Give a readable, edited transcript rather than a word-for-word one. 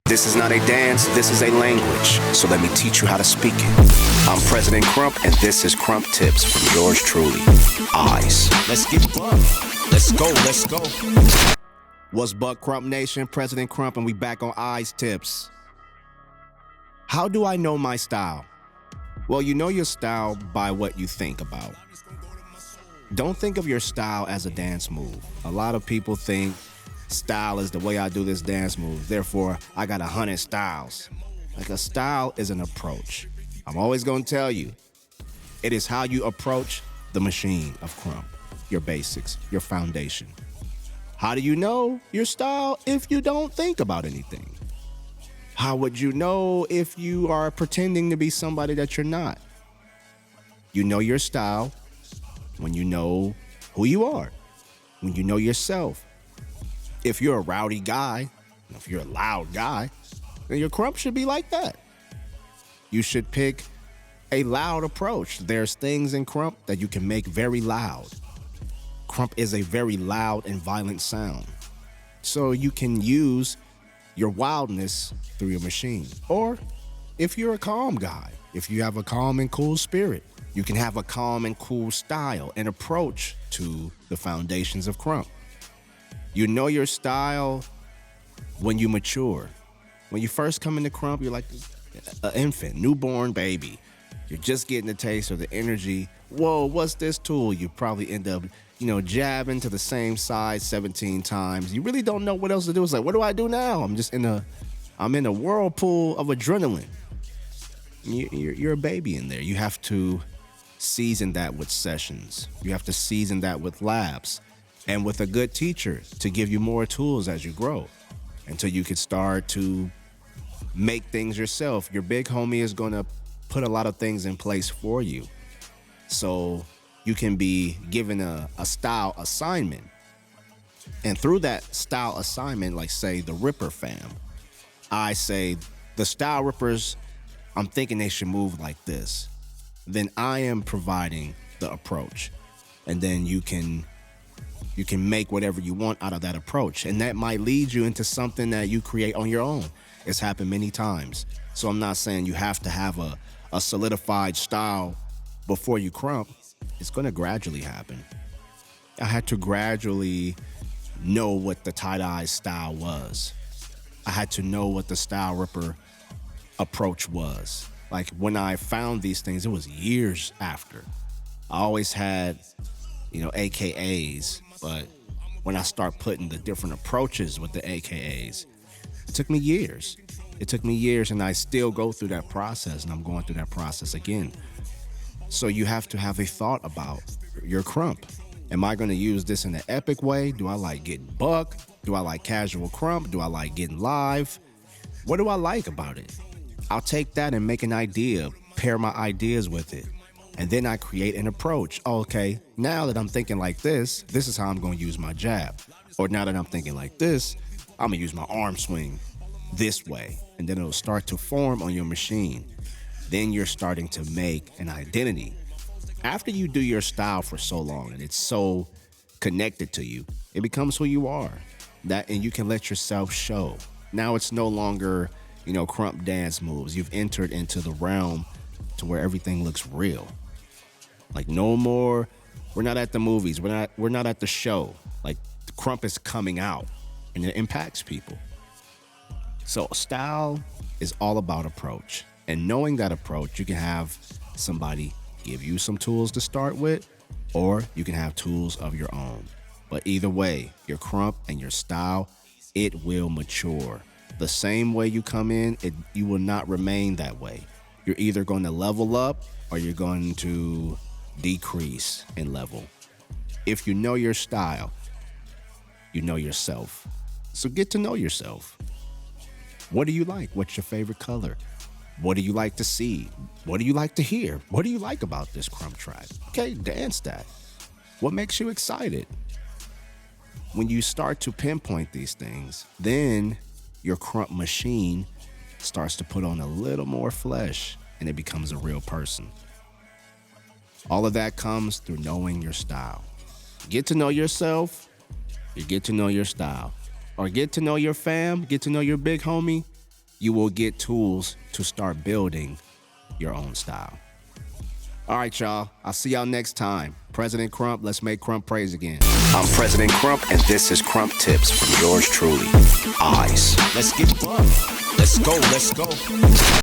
This is not a dance, this is a language, so let me teach you how to speak it. I'm President KRUMP, and this is KRUMP Tips from yours truly, Eyes. Let's get bucked. Let's go. What's Buck, KRUMP Nation? President KRUMP, and we back on Eyes Tips. How do I know my style? Well, you know your style by what you think about. Don't think of your style as a dance move. A lot of people think style is the way I do this dance move. Therefore, I got 100 styles. Like, a style is an approach. I'm always going to tell you, it is how you approach the machine of KRUMP, your basics, your foundation. How do you know your style if you don't think about anything? How would you know if you are pretending to be somebody that you're not? You know your style when you know who you are, when you know yourself. If you're a rowdy guy, if you're a loud guy, then your KRUMP should be like that. You should pick a loud approach. There's things in KRUMP that you can make very loud. KRUMP is a very loud and violent sound. So you can use your wildness through your machine. Or if you're a calm guy, if you have a calm and cool spirit, you can have a calm and cool style and approach to the foundations of KRUMP. You know your style when you mature. When you first come into KRUMP, you're like an infant, newborn baby. You're just getting a taste of the energy. Whoa, what's this tool? You probably end up, jabbing to the same side 17 times. You really don't know what else to do. It's like, what do I do now? I'm in a whirlpool of adrenaline. You're a baby in there. You have to season that with sessions. You have to season that with labs. And with a good teacher to give you more tools as you grow until you can start to make things yourself. Your big homie is going to put a lot of things in place for you. So you can be given a style assignment. And through that style assignment, like say the Ripper fam, I say the style Rippers, I'm thinking they should move like this. Then I am providing the approach. And then you can make whatever you want out of that approach. And that might lead you into something that you create on your own. It's happened many times. So I'm not saying you have to have a solidified style before you KRUMP. It's going to gradually happen. I had to gradually know what the Tighteyex style was. I had to know what the style Ripper approach was. Like, when I found these things, it was years after. I always had, AKAs. But when I start putting the different approaches with the AKAs, it took me years. And I still go through that process, and I'm going through that process again. So you have to have a thought about your KRUMP. Am I going to use this in an epic way? Do I like getting buck? Do I like casual KRUMP? Do I like getting live? What do I like about it? I'll take that and make an idea, pair my ideas with it. And then I create an approach. Okay, now that I'm thinking like this is how I'm going to use my jab. Or now that I'm thinking like this, I'm going to use my arm swing this way. And then it'll start to form on your machine. Then you're starting to make an identity. After you do your style for so long and it's so connected to you, it becomes who you are. And you can let yourself show. Now it's no longer, KRUMP dance moves. You've entered into the realm to where everything looks real. Like, no more, we're not at the movies, we're not at the show. Like, the KRUMP is coming out and it impacts people. So style is all about approach. And knowing that approach, you can have somebody give you some tools to start with, or you can have tools of your own. But either way, your KRUMP and your style, it will mature. The same way you come in, you will not remain that way. You're either going to level up or you're going to decrease in level. If you know your style, you know yourself. So get to know yourself. What do you like? What's your favorite color? What do you like to see? What do you like to hear? What do you like about this KRUMP track? Okay, dance that. What makes you excited? When you start to pinpoint these things, then your KRUMP machine starts to put on a little more flesh and it becomes a real person. All of that comes through knowing your style. Get to know yourself, you get to know your style. Or get to know your fam, get to know your big homie, you will get tools to start building your own style. All right, y'all. I'll see y'all next time. President Krump, let's make Krump praise again. I'm President Krump, and this is KRUMP Tips from yours truly, Eyes. Let's get buff. Let's go, let's go.